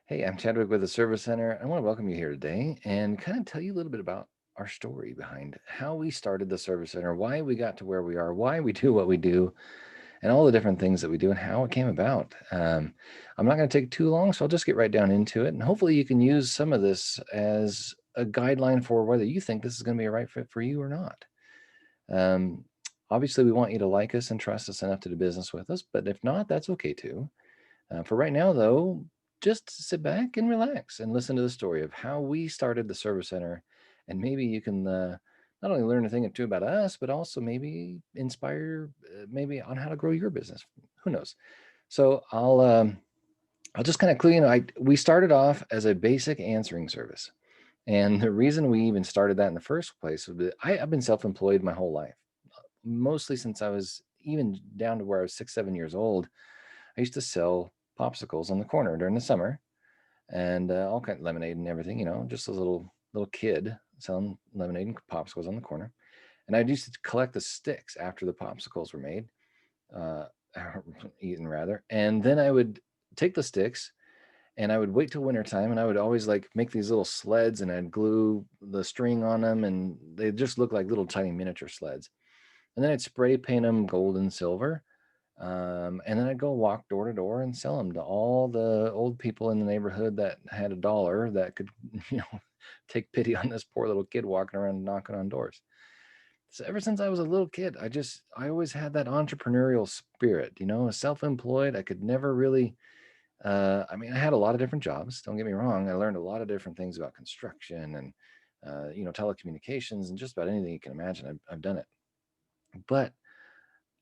Hey, I'm Chadwick with the Service Center. I want to welcome you here today and kind of tell you a little bit about our story behind how we started the Service Center, why we got to where we are, why we do what we do, and all the different things that we do and how it came about. I'm not going to take too long, so I'll just get right down into it. And hopefully, you can use some of this as a guideline for whether you think this is going to be a right fit for you or not. Um, Obviously, we want you to like us and trust us enough to do business with us, but if not, that's okay too. For right now, though, just sit back and relax and listen to the story of how we started the Service Center. And maybe you can not only learn a thing or two about us, but also maybe inspire maybe on how to grow your business. Who knows? So I'll just kind of clue you. We started off as a basic answering service, and the reason we even started that in the first place was that I've been self-employed my whole life, mostly since I was even down to where I was 6, 7 years old. I used to sell popsicles on the corner during the summer and all kind of lemonade and everything, just a little kid selling lemonade and popsicles on the corner. And I used to collect the sticks after the popsicles were made, uh, eaten rather. And then I would take the sticks and I would wait till winter time and I would always like make these little sleds and I'd glue the string on them and they just look like little tiny miniature sleds. And then I'd spray paint them gold and silver, and then I'd go walk door to door and sell them to all the old people in the neighborhood that had a dollar that could, you know, take pity on this poor little kid walking around knocking on doors. So ever since I was a little kid, I always had that entrepreneurial spirit, self-employed. I could never really, I mean, I had a lot of different jobs. Don't get me wrong. I learned a lot of different things about construction and, telecommunications and just about anything you can imagine. I've done it, but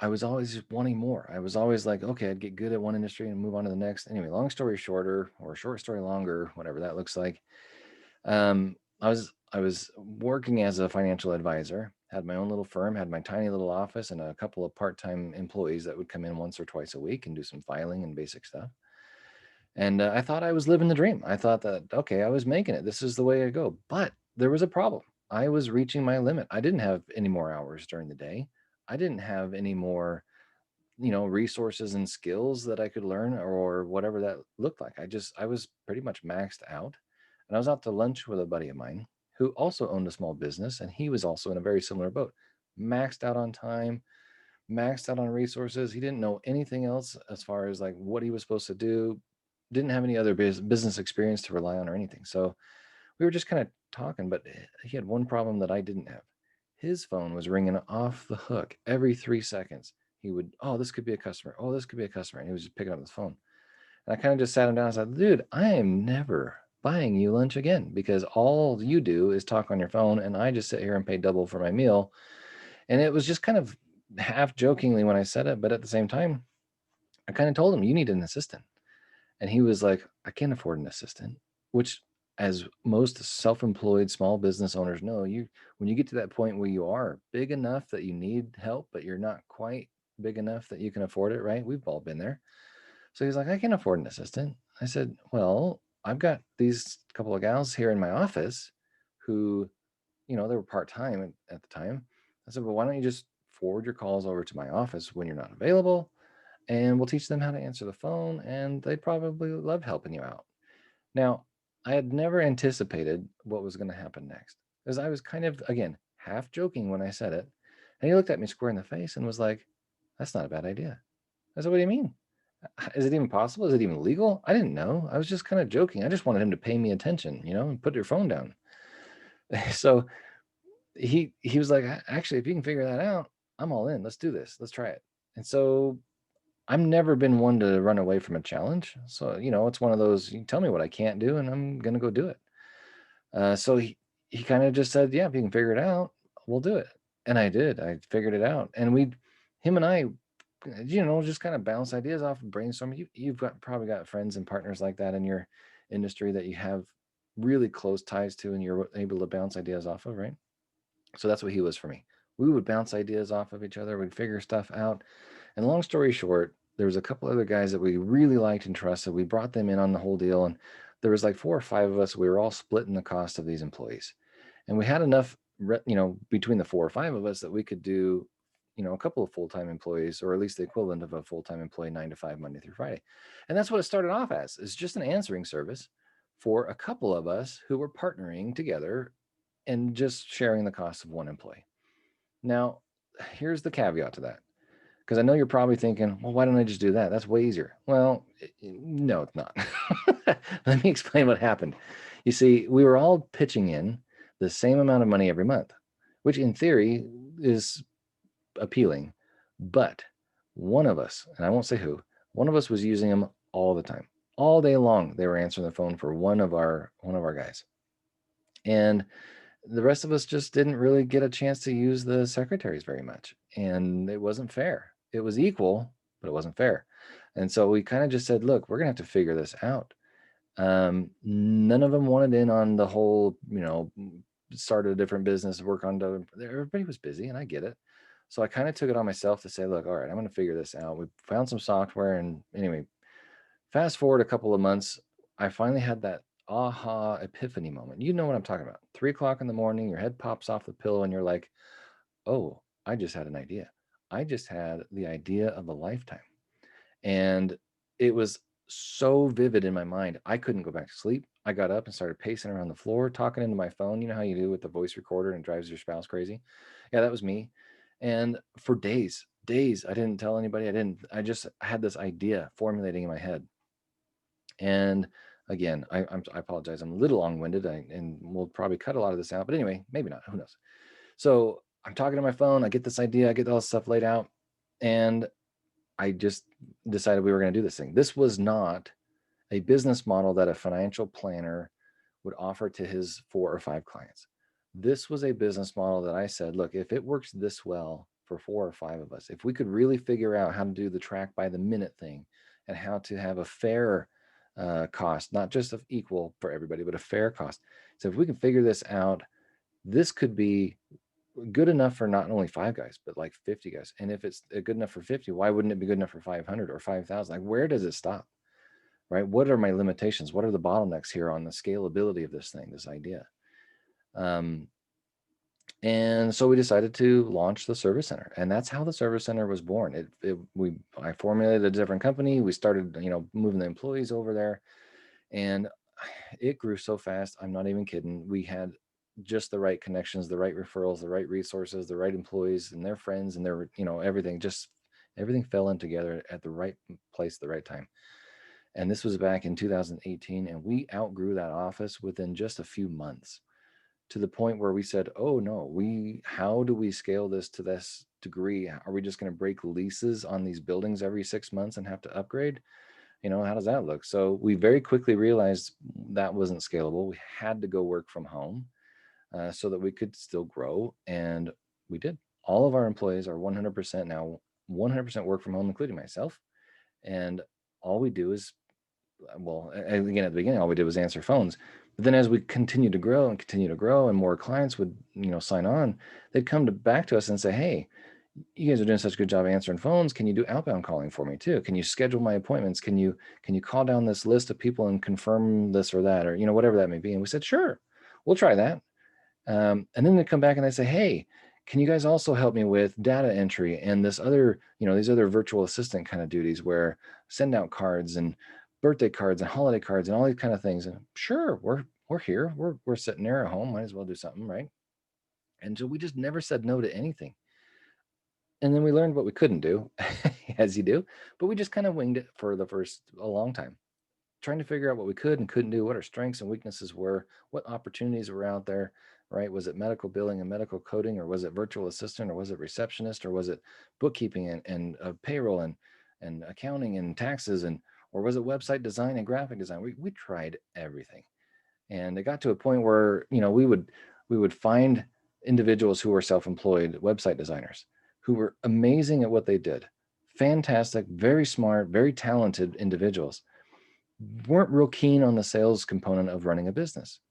I was always wanting more. I was always like, okay, I'd get good at one industry and move on to the next. Anyway, long story shorter, or short story longer, whatever that looks like. I was working as a financial advisor, had my own little firm, had my tiny little office, and a couple of part-time employees that would come in once or twice a week and do some filing and basic stuff. And I thought I was living the dream. I thought that, okay, I was making it. This is the way I go. But there was a problem. I was reaching my limit. I didn't have any more hours during the day. I didn't have any more resources and skills that I could learn or whatever that looked like. I was pretty much maxed out. And I was out to lunch with a buddy of mine who also owned a small business. And he was also in a very similar boat, maxed out on time, maxed out on resources. He didn't know anything else as far as like what he was supposed to do, didn't have any other business experience to rely on or anything. So we were just kind of talking, but he had one problem that I didn't have. His phone was ringing off the hook every 3 seconds. He would, oh, this could be a customer. Oh, this could be a customer. And he was just picking up his phone. And I kind of just sat him down and said, dude, I am never buying you lunch again because all you do is talk on your phone and I just sit here and pay double for my meal. And it was just kind of half jokingly when I said it, but at the same time, I kind of told him, you need an assistant. And he was like, I can't afford an assistant, which, as most self-employed small business owners know, when you get to that point where you are big enough that you need help, but you're not quite big enough that you can afford it, right? We've all been there. So he's like, I can afford an assistant. I said, well, I've got these couple of gals here in my office who, they were part-time at the time. I said, well, why don't you just forward your calls over to my office when you're not available? And we'll teach them how to answer the phone, and they'd probably love helping you out. Now, I had never anticipated what was going to happen next, because I was kind of, again, half joking when I said it. And he looked at me square in the face and was like, that's not a bad idea. I said, what do you mean? Is it even possible? Is it even legal? I didn't know. I was just kind of joking. I just wanted him to pay me attention, and put your phone down. So he was like, actually, if you can figure that out, I'm all in. Let's do this. Let's try it. And so I've never been one to run away from a challenge. So, it's one of those, you tell me what I can't do and I'm going to go do it. So he kind of just said, yeah, if you can figure it out, we'll do it. And I did. I figured it out. And him and I, just kind of bounce ideas off and brainstorm. You've probably got friends and partners like that in your industry that you have really close ties to and you're able to bounce ideas off of, right? So that's what he was for me. We would bounce ideas off of each other. We'd figure stuff out. And long story short, there was a couple other guys that we really liked and trusted. We brought them in on the whole deal, and there was like 4 or 5 of us. We were all splitting the cost of these employees, and we had enough, between the 4 or 5 of us that we could do, a couple of full-time employees, or at least the equivalent of a full-time employee, 9 to 5, Monday through Friday. And that's what it started off as, is just an answering service for a couple of us who were partnering together and just sharing the cost of one employee. Now, here's the caveat to that, because I know you're probably thinking, well, why don't I just do that? That's way easier. Well, no, it's not. Let me explain what happened. You see, we were all pitching in the same amount of money every month, which in theory is appealing. But one of us, and I won't say who, one of us was using them all the time. All day long, they were answering the phone for one of our guys. And the rest of us just didn't really get a chance to use the secretaries very much. And it wasn't fair. It was equal, but it wasn't fair. And so we kind of just said, look, we're going to have to figure this out. None of them wanted in on the whole, start a different business, work on the, everybody was busy, and I get it. So I kind of took it on myself to say, look, all right, I'm going to figure this out. We found some software, and anyway, fast forward a couple of months, I finally had that aha epiphany moment. You know what I'm talking about. 3 o'clock in the morning, your head pops off the pillow, and you're like, oh, I just had an idea. I just had the idea of a lifetime. And it was so vivid in my mind, I couldn't go back to sleep. I got up and started pacing around the floor, talking into my phone. You know how you do with the voice recorder and it drives your spouse crazy? Yeah, that was me. And for days, I didn't tell anybody. I just had this idea formulating in my head. And again, I apologize. I'm a little long-winded, and we'll probably cut a lot of this out. But anyway, maybe not. Who knows? So I'm talking to my phone. I get this idea. I get all this stuff laid out, and I just decided we were going to do this thing. This was not a business model that a financial planner would offer to his 4 or 5 clients. This was a business model that I said, look, if it works this well for 4 or 5 of us, if we could really figure out how to do the track by the minute thing and how to have a fair cost, not just of equal for everybody, but a fair cost. So if we can figure this out, this could be good enough for not only 5 guys, but like 50 guys. And if it's good enough for 50, why wouldn't it be good enough for 500 or 5,000? Like, where does it stop? Right? What are my limitations? What are the bottlenecks here on the scalability of this thing, this idea? And so we decided to launch the service center, and that's how the service center was born. I formulated a different company. We started, moving the employees over there, and it grew so fast. I'm not even kidding. We had just the right connections, the right referrals, the right resources, the right employees and their friends and their, everything, just everything fell in together at the right place, at the right time. And this was back in 2018, and we outgrew that office within just a few months, to the point where we said, oh no, how do we scale this to this degree? Are we just going to break leases on these buildings every 6 months and have to upgrade? How does that look? So we very quickly realized that wasn't scalable. We had to go work from home so that we could still grow. And we did. All of our employees are 100% now, 100% work from home, including myself. And all we do is, well, again, at the beginning, all we did was answer phones. But then as we continue to grow and more clients would, sign on, they'd come back to us and say, hey, you guys are doing such a good job answering phones. Can you do outbound calling for me too? Can you schedule my appointments? Can you call down this list of people and confirm this or that, or, whatever that may be? And we said, sure, we'll try that. And then they come back and they say, hey, can you guys also help me with data entry and this other, these other virtual assistant kind of duties where send out cards and birthday cards and holiday cards and all these kind of things? And sure, we're here. We're sitting there at home. Might as well do something, right? And so we just never said no to anything. And then we learned what we couldn't do, as you do, but we just kind of winged it for a long time, trying to figure out what we could and couldn't do, what our strengths and weaknesses were, what opportunities were out there, right? Was it medical billing and medical coding, or was it virtual assistant, or was it receptionist, or was it bookkeeping and payroll and accounting and taxes, or was it website design and graphic design? We tried everything. And it got to a point where, we would find individuals who were self-employed website designers who were amazing at what they did. Fantastic, very smart, very talented individuals, weren't real keen on the sales component of running a business.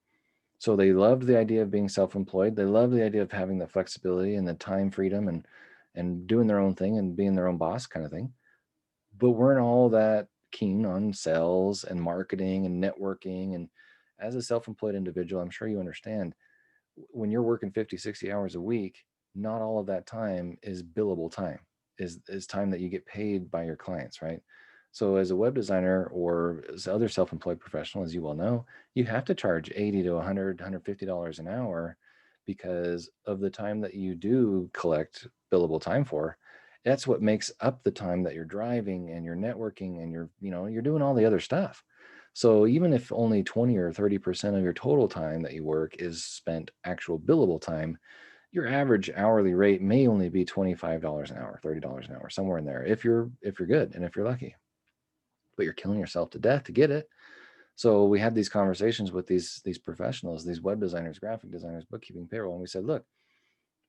So they loved the idea of being self-employed. They loved the idea of having the flexibility and the time freedom and doing their own thing and being their own boss kind of thing, but weren't all that keen on sales and marketing and networking. And as a self-employed individual, I'm sure you understand, when you're working 50, 60 hours a week, not all of that time is billable time, is time that you get paid by your clients, right? So as a web designer or as other self-employed professional, as you well know, you have to charge 80 to 100, $150 an hour because of the time that you do collect billable time for. That's what makes up the time that you're driving and you're networking and you're doing all the other stuff. So even if only 20 or 30% of your total time that you work is spent actual billable time, your average hourly rate may only be $25 an hour, $30 an hour, somewhere in there if you're good and if you're lucky. But you're killing yourself to death to get it. So we had these conversations with these professionals, these web designers, graphic designers, bookkeeping, payroll, and we said, look,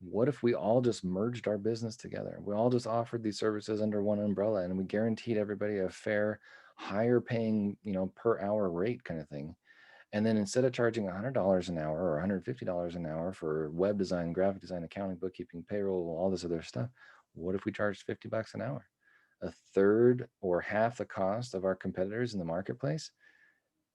what if we all just merged our business together? We all just offered these services under one umbrella and we guaranteed everybody a fair, higher paying, per hour rate kind of thing. And then instead of charging $100 an hour or $150 an hour for web design, graphic design, accounting, bookkeeping, payroll, all this other stuff, what if we charged 50 bucks an hour? A third or half the cost of our competitors in the marketplace,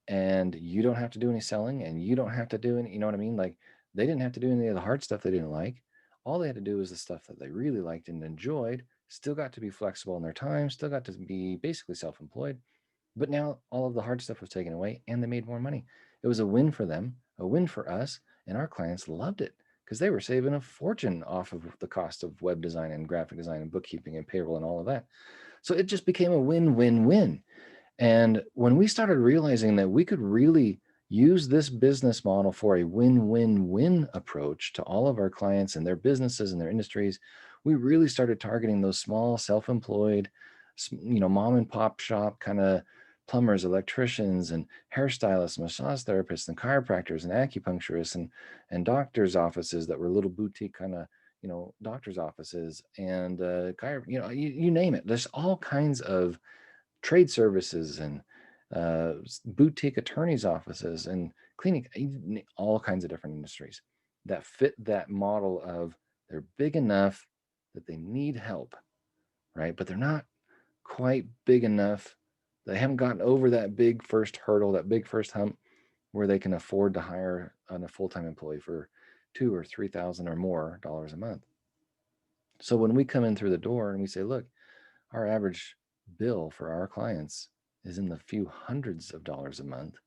and you don't have to do any selling and you don't have to do any, you know what I mean? Like they didn't have to do any of the hard stuff they didn't like. All they had to do was the stuff that they really liked and enjoyed, still got to be flexible in their time, still got to be basically self-employed. But now all of the hard stuff was taken away and they made more money. It was a win for them, a win for us, and our clients loved it because they were saving a fortune off of the cost of web design and graphic design and bookkeeping and payroll and all of that. So it just became a win-win-win. And when we started realizing that we could really use this business model for a win-win-win approach to all of our clients and their businesses and their industries, we really started targeting those small self-employed, mom and pop shop kind of plumbers, electricians, and hairstylists, massage therapists, and chiropractors, and acupuncturists, and doctors' offices that were little boutique kind of doctors' offices, and you name it. There's all kinds of trade services and boutique attorneys' offices and cleaning, all kinds of different industries that fit that model of they're big enough that they need help, right? But they're not quite big enough. They haven't gotten over that big first hurdle, that big first hump where they can afford to hire a full-time employee for two or 3,000 or more dollars a month. So when we come in through the door and we say, look, our average bill for our clients is in the few hundreds of dollars a month,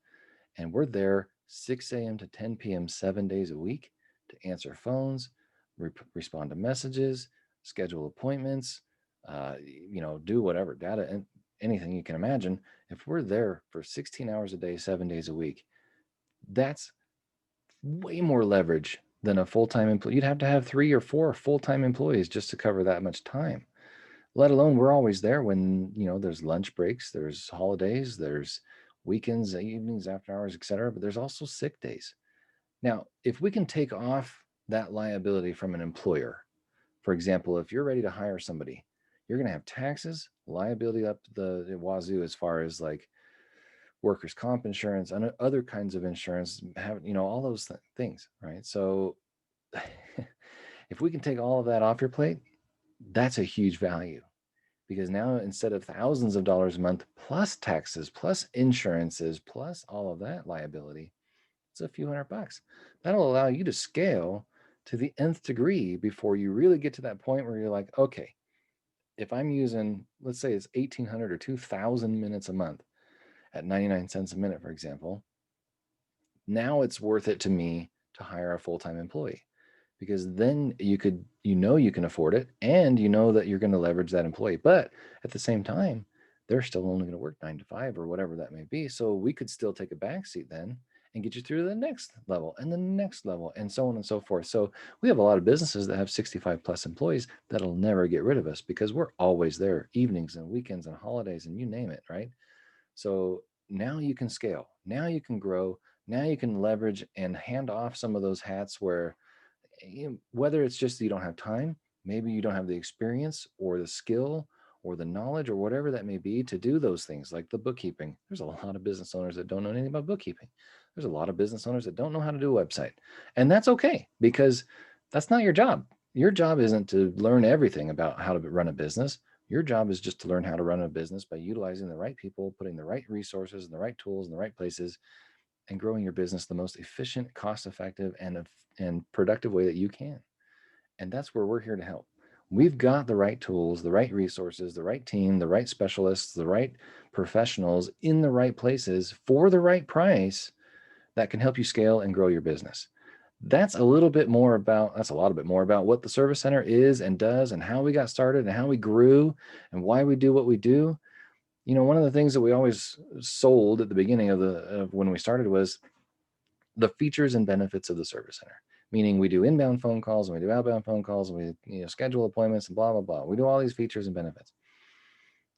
and we're there 6 a.m. to 10 p.m. 7 days a week to answer phones, respond to messages, schedule appointments, do whatever data and anything you can imagine. If we're there for 16 hours a day, 7 days a week, that's way more leverage than a full-time employee. You'd have to have 3 or 4 full-time employees just to cover that much time, let alone we're always there when there's lunch breaks, there's holidays, there's weekends, evenings, after hours, etc. But there's also sick days. Now if we can take off that liability from an employer, for example, if you're ready to hire somebody, you're going to have taxes, liability up the wazoo as far as like workers' comp insurance and other kinds of insurance, have all those things, right? So if we can take all of that off your plate, that's a huge value, because now instead of thousands of dollars a month plus taxes plus insurances plus all of that liability, it's a few $100. That'll allow you to scale to the nth degree before you really get to that point where you're like, okay, if I'm using, let's say it's 1,800 or 2,000 minutes a month at 99 cents a minute, for example, now it's worth it to me to hire a full-time employee, because then you can afford it and you know that you're going to leverage that employee. But at the same time, they're still only going to work 9 to 5 or whatever that may be. So we could still take a back seat then and get you through the next level and the next level and so on and so forth. So we have a lot of businesses that have 65 plus employees that'll never get rid of us because we're always there, evenings and weekends and holidays and you name it, right? So now you can scale, now you can grow, now you can leverage and hand off some of those hats where whether it's just that you don't have time, maybe you don't have the experience or the skill or the knowledge or whatever that may be to do those things like the bookkeeping. There's a lot of business owners that don't know anything about bookkeeping. There's a lot of business owners that don't know how to do a website. And that's okay, because that's not your job. Your job isn't to learn everything about how to run a business. Your job is just to learn how to run a business by utilizing the right people, putting the right resources and the right tools in the right places, and growing your business the most efficient, cost-effective, and productive way that you can. And that's where we're here to help. We've got the right tools, the right resources, the right team, the right specialists, the right professionals in the right places for the right price that can help you scale and grow your business. That's a little bit more about, that's a lot bit more about what the service center is and does and how we got started and how we grew and why we do what we do. One of the things that we always sold at the beginning of when we started was the features and benefits of the service center, meaning we do inbound phone calls and we do outbound phone calls and we schedule appointments and blah, blah, blah. We do all these features and benefits.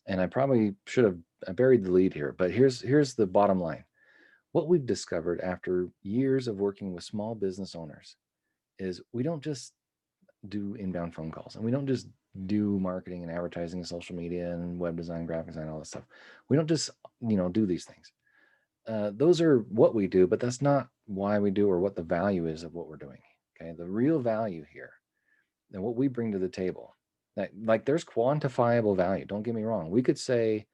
And I probably should have I buried the lead here, but here's the bottom line. What we've discovered after years of working with small business owners is we don't just do inbound phone calls and we don't just do marketing and advertising and social media and web design, graphic design, all that stuff. We don't just, do these things. Those are what we do, but that's not why we do or what the value is of what we're doing. Okay. The real value here and what we bring to the table, that like there's quantifiable value. Don't get me wrong. We could say,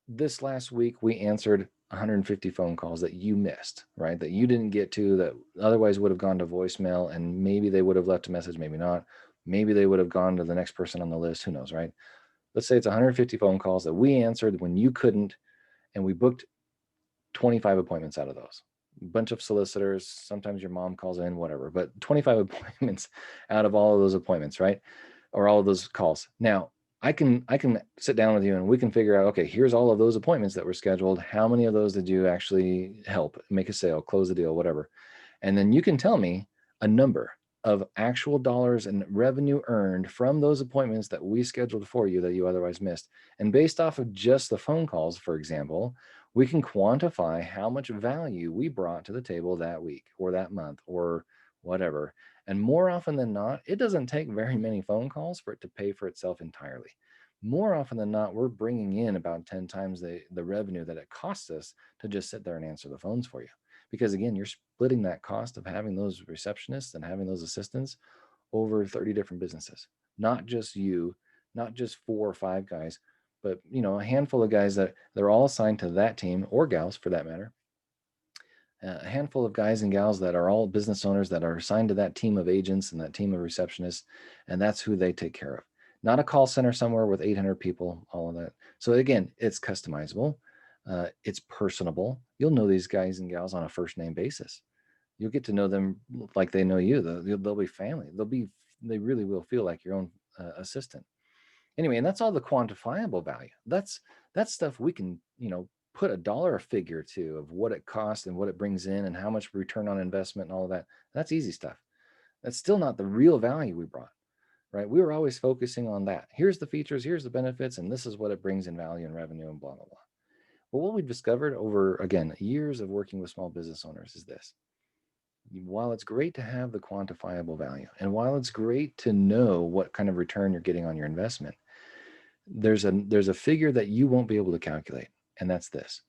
this last week we answered 150 phone calls that you missed, right? That you didn't get to, that otherwise would have gone to voicemail, and maybe they would have left a message, maybe not. Maybe they would have gone to the next person on the list. Who knows, right? Let's say it's 150 phone calls that we answered when you couldn't, and we booked 25 appointments out of those. A bunch of solicitors, sometimes your mom calls in, whatever, but 25 appointments out of all of those appointments, right? Or all of those calls. Now, I can sit down with you and we can figure out, okay, here's all of those appointments that were scheduled. How many of those did you actually help make a sale, close the deal, whatever? And then you can tell me a number of actual dollars and revenue earned from those appointments that we scheduled for you that you otherwise missed. And based off of just the phone calls, for example, we can quantify how much value we brought to the table that week or that month or whatever. And more often than not, it doesn't take very many phone calls for it to pay for itself entirely. More often than not, we're bringing in about 10 times the revenue that it costs us to just sit there and answer the phones for you. Because again, you're splitting that cost of having those receptionists and having those assistants over 30 different businesses, not just you, not just 4 or 5 guys, but a handful of guys that they're all assigned to that team, or gals for that matter. A handful of guys and gals that are all business owners that are assigned to that team of agents and that team of receptionists, and that's who they take care of. Not a call center somewhere with 800 people, all of that. So again, it's customizable, it's personable. You'll know these guys and gals on a first name basis. You'll get to know them like they know you. They'll be family. They really will feel like your own assistant. Anyway, and that's all the quantifiable value. That's stuff we can, put a dollar figure to of what it costs and what it brings in and how much return on investment and all of that. That's easy stuff. That's still not the real value we brought, right? We were always focusing on that. Here's the features, here's the benefits, and this is what it brings in value and revenue and blah, blah, blah. Well, what we've discovered over, again, years of working with small business owners is this. While it's great to have the quantifiable value, and while it's great to know what kind of return you're getting on your investment, there's a figure that you won't be able to calculate, and that's this.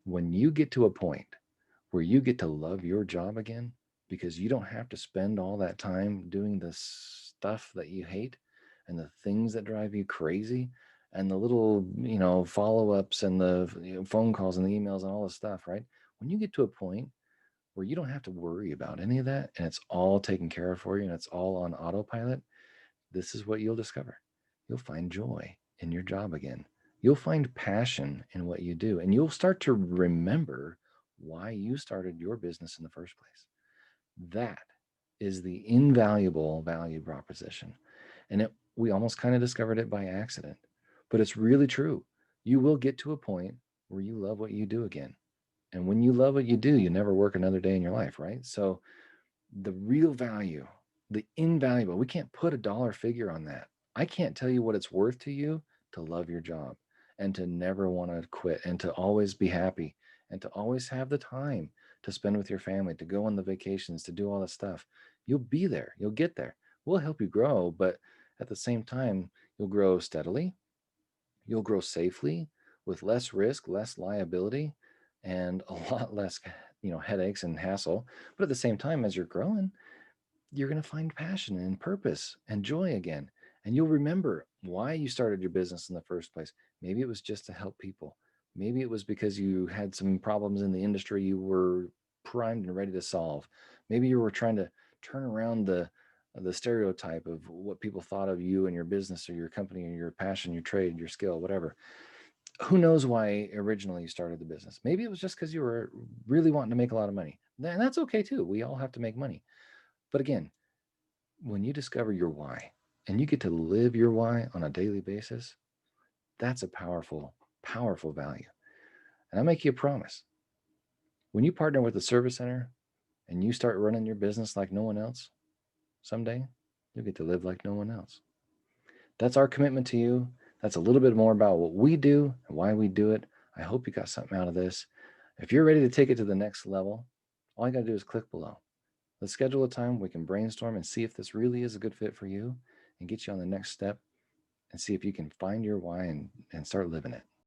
When you get to a point where you get to love your job again because you don't have to spend all that time doing the stuff that you hate and the things that drive you crazy and the little, follow-ups and the phone calls and the emails and all this stuff, right? When you get to a point where you don't have to worry about any of that and it's all taken care of for you and it's all on autopilot, this is what you'll discover. You'll find joy in your job again. You'll find passion in what you do, and you'll start to remember why you started your business in the first place. That is the invaluable value proposition. And we almost kind of discovered it by accident, but it's really true. You will get to a point where you love what you do again. And when you love what you do, you never work another day in your life, right? So the real value, the invaluable, we can't put a dollar figure on that. I can't tell you what it's worth to you to love your job and to never want to quit and to always be happy and to always have the time to spend with your family, to go on the vacations, to do all this stuff. You'll be there. You'll get there. We'll help you grow, but at the same time, you'll grow steadily. You'll grow safely with less risk, less liability, and a lot less, headaches and hassle. But at the same time, as you're growing, you're going to find passion and purpose and joy again. And you'll remember why you started your business in the first place. Maybe it was just to help people. Maybe it was because you had some problems in the industry you were primed and ready to solve. Maybe you were trying to turn around the stereotype of what people thought of you and your business or your company or your passion, your trade, your skill, whatever. Who knows why originally you started the business? Maybe it was just because you were really wanting to make a lot of money. And that's okay too. We all have to make money. But again, when you discover your why and you get to live your why on a daily basis, that's a powerful, powerful value. And I make you a promise. When you partner with a service center and you start running your business like no one else, someday you'll get to live like no one else. That's our commitment to you. That's a little bit more about what we do and why we do it. I hope you got something out of this. If you're ready to take it to the next level, all you got to do is click below. Let's schedule a time we can brainstorm and see if this really is a good fit for you and get you on the next step and see if you can find your why and start living it.